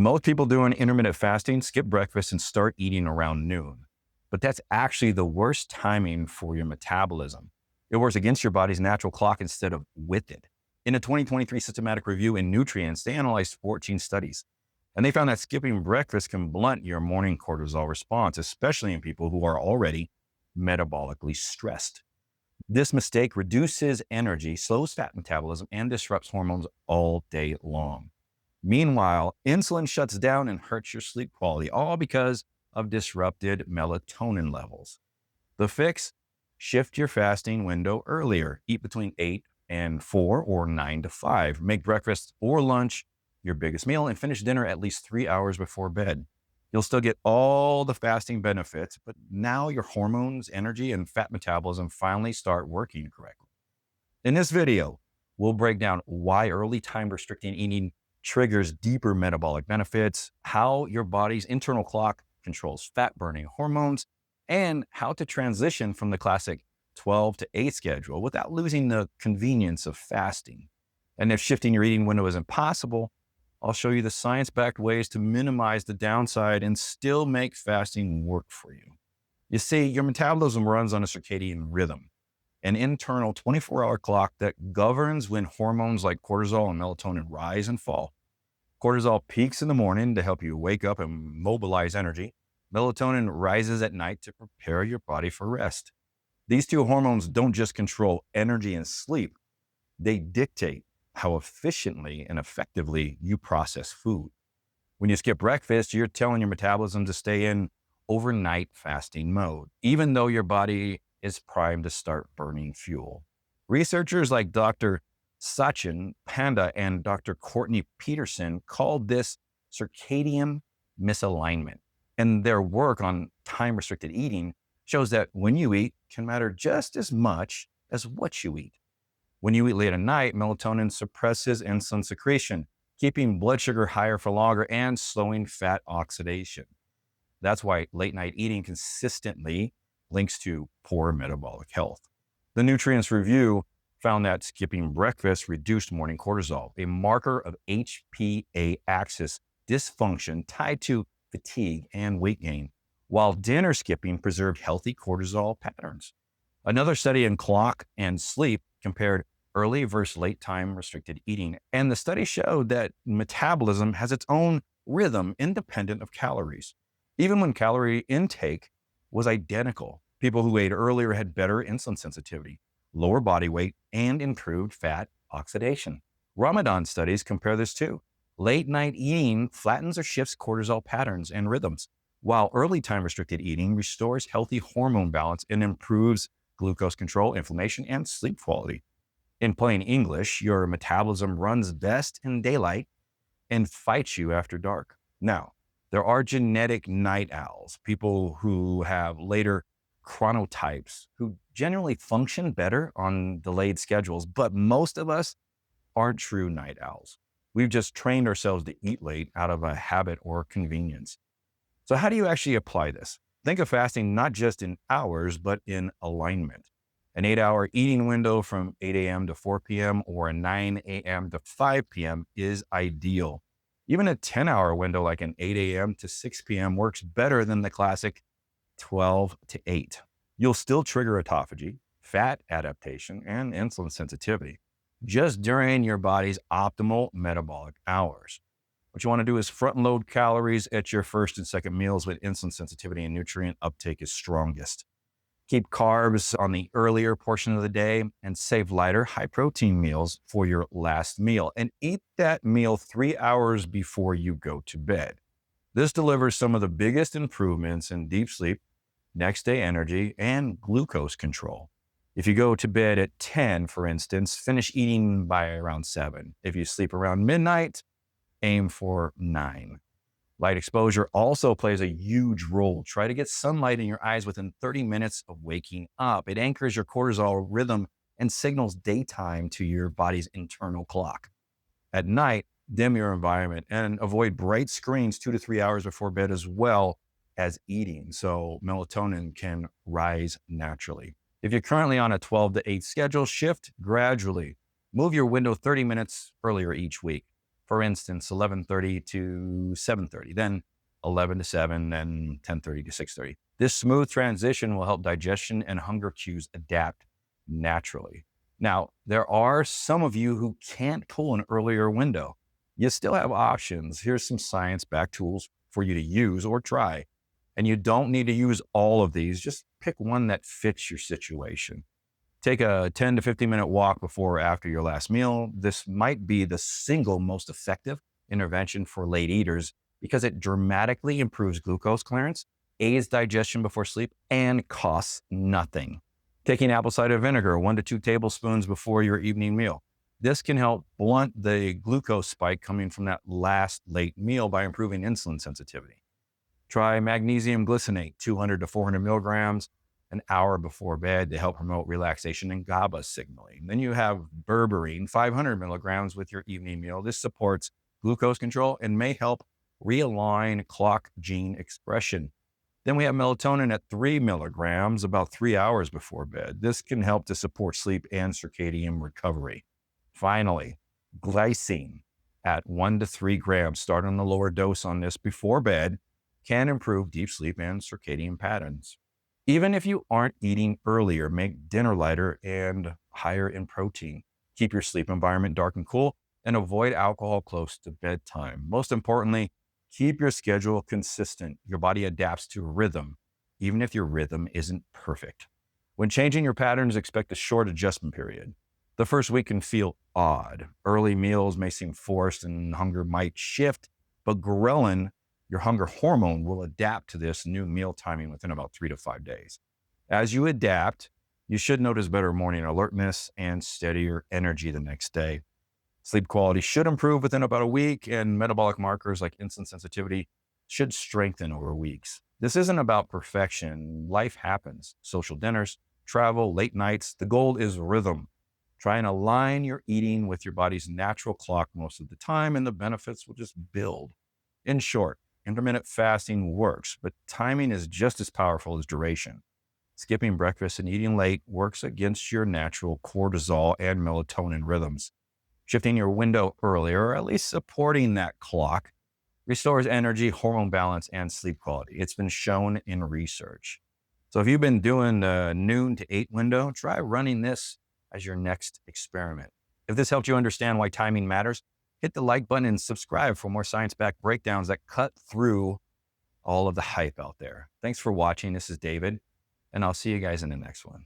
Most people doing intermittent fasting skip breakfast and start eating around noon. But that's actually the worst timing for your metabolism. It works against your body's natural clock instead of with it. In a 2023 systematic review in Nutrients, they analyzed 14 studies. And they found that skipping breakfast can blunt your morning cortisol response, especially in people who are already metabolically stressed. This mistake reduces energy, slows fat metabolism, and disrupts hormones all day long. Meanwhile, insulin shuts down and hurts your sleep quality, all because of disrupted melatonin levels. The fix? Shift your fasting window earlier. Eat between 8 and 4 or 9 to 5. Make breakfast or lunch your biggest meal and finish dinner at least 3 hours before bed. You'll still get all the fasting benefits, but now your hormones, energy, and fat metabolism finally start working correctly. In this video, we'll break down why early time restricting eating triggers deeper metabolic benefits, how your body's internal clock controls fat burning hormones, and how to transition from the classic 12 to 8 schedule without losing the convenience of fasting. And if shifting your eating window is impossible, I'll show you the science-backed ways to minimize the downside and still make fasting work for you. You see, your metabolism runs on a circadian rhythm, an internal 24-hour clock that governs when hormones like cortisol and melatonin rise and fall. Cortisol peaks in the morning to help you wake up and mobilize energy. Melatonin rises at night to prepare your body for rest. These two hormones don't just control energy and sleep, they dictate how efficiently and effectively you process food. When you skip breakfast, you're telling your metabolism to stay in overnight fasting mode, even though your body is primed to start burning fuel. Researchers like Dr. Sachin Panda and Dr. Courtney Peterson called this circadian misalignment. And their work on time-restricted eating shows that when you eat can matter just as much as what you eat. When you eat late at night, melatonin suppresses insulin secretion, keeping blood sugar higher for longer and slowing fat oxidation. That's why late night eating consistently links to poor metabolic health. The Nutrients Review found that skipping breakfast reduced morning cortisol, a marker of HPA axis dysfunction tied to fatigue and weight gain, while dinner skipping preserved healthy cortisol patterns. Another study in clock and sleep compared early versus late time restricted eating, and the study showed that metabolism has its own rhythm independent of calories. Even when calorie intake was identical, people who ate earlier had better insulin sensitivity, lower body weight, and improved fat oxidation. Ramadan studies compare this too. Late night eating flattens or shifts cortisol patterns and rhythms, while early time restricted eating restores healthy hormone balance and improves glucose control, inflammation, and sleep quality. In plain English, your metabolism runs best in daylight and fights you after dark. Now, there are genetic night owls, people who have later chronotypes, who generally function better on delayed schedules, but most of us aren't true night owls. We've just trained ourselves to eat late out of a habit or convenience. So how do you actually apply this? Think of fasting not just in hours, but in alignment. An 8-hour eating window from 8 a.m. to 4 p.m. or a 9 a.m. to 5 p.m. is ideal. Even a 10-hour window like an 8 a.m. to 6 p.m. works better than the classic 12 to 8. You'll still trigger autophagy, fat adaptation, and insulin sensitivity just during your body's optimal metabolic hours. What you want to do is front load calories at your first and second meals when insulin sensitivity and nutrient uptake is strongest. Keep carbs on the earlier portion of the day and save lighter, high protein meals for your last meal. And eat that meal 3 hours before you go to bed. This delivers some of the biggest improvements in deep sleep, next day energy, and glucose control. If you go to bed at 10, for instance, finish eating by around 7. If you sleep around midnight, aim for 9. Light exposure also plays a huge role. Try to get sunlight in your eyes within 30 minutes of waking up. It anchors your cortisol rhythm and signals daytime to your body's internal clock. At night, dim your environment and avoid bright screens 2 to 3 hours before bed as well as eating, so melatonin can rise naturally. If you're currently on a 12 to 8 schedule, shift gradually. Move your window 30 minutes earlier each week. For instance, 11:30 to 7:30, then 11 to 7, then 10:30 to 6:30. This smooth transition will help digestion and hunger cues adapt naturally. Now, there are some of you who can't pull an earlier window. You still have options. Here's some science-backed tools for you to use or try. And you don't need to use all of these. Just pick one that fits your situation. Take a 10 to 15-minute walk before or after your last meal. This might be the single most effective intervention for late eaters because it dramatically improves glucose clearance, aids digestion before sleep, and costs nothing. Taking apple cider vinegar, 1 to 2 tablespoons before your evening meal. This can help blunt the glucose spike coming from that last late meal by improving insulin sensitivity. Try magnesium glycinate, 200 to 400 milligrams, an hour before bed to help promote relaxation and GABA signaling. Then you have berberine, 500 milligrams with your evening meal. This supports glucose control and may help realign clock gene expression. Then we have melatonin at 3 milligrams about 3 hours before bed. This can help to support sleep and circadian recovery. Finally, glycine at 1 to 3 grams. Start on the lower dose on this before bed. Can improve deep sleep and circadian patterns. Even if you aren't eating earlier, make dinner lighter and higher in protein. Keep your sleep environment dark and cool, and avoid alcohol close to bedtime. Most importantly, keep your schedule consistent. Your body adapts to rhythm, even if your rhythm isn't perfect. When changing your patterns, expect a short adjustment period. The first week can feel odd. Early meals may seem forced and hunger might shift, but ghrelin, your hunger hormone, will adapt to this new meal timing within about 3 to 5 days. As you adapt, you should notice better morning alertness and steadier energy the next day. Sleep quality should improve within about a week, and metabolic markers like insulin sensitivity should strengthen over weeks. This isn't about perfection. Life happens. Social dinners, travel, late nights. The goal is rhythm. Try and align your eating with your body's natural clock most of the time, and the benefits will just build. In short, intermittent fasting works, but timing is just as powerful as duration. Skipping breakfast and eating late works against your natural cortisol and melatonin rhythms. Shifting your window earlier, or at least supporting that clock, restores energy, hormone balance, and sleep quality. It's been shown in research. So if you've been doing the noon to 8 window, try running this as your next experiment. If this helped you understand why timing matters, hit the like button and subscribe for more science-backed breakdowns that cut through all of the hype out there. Thanks for watching. This is David, and I'll see you guys in the next one.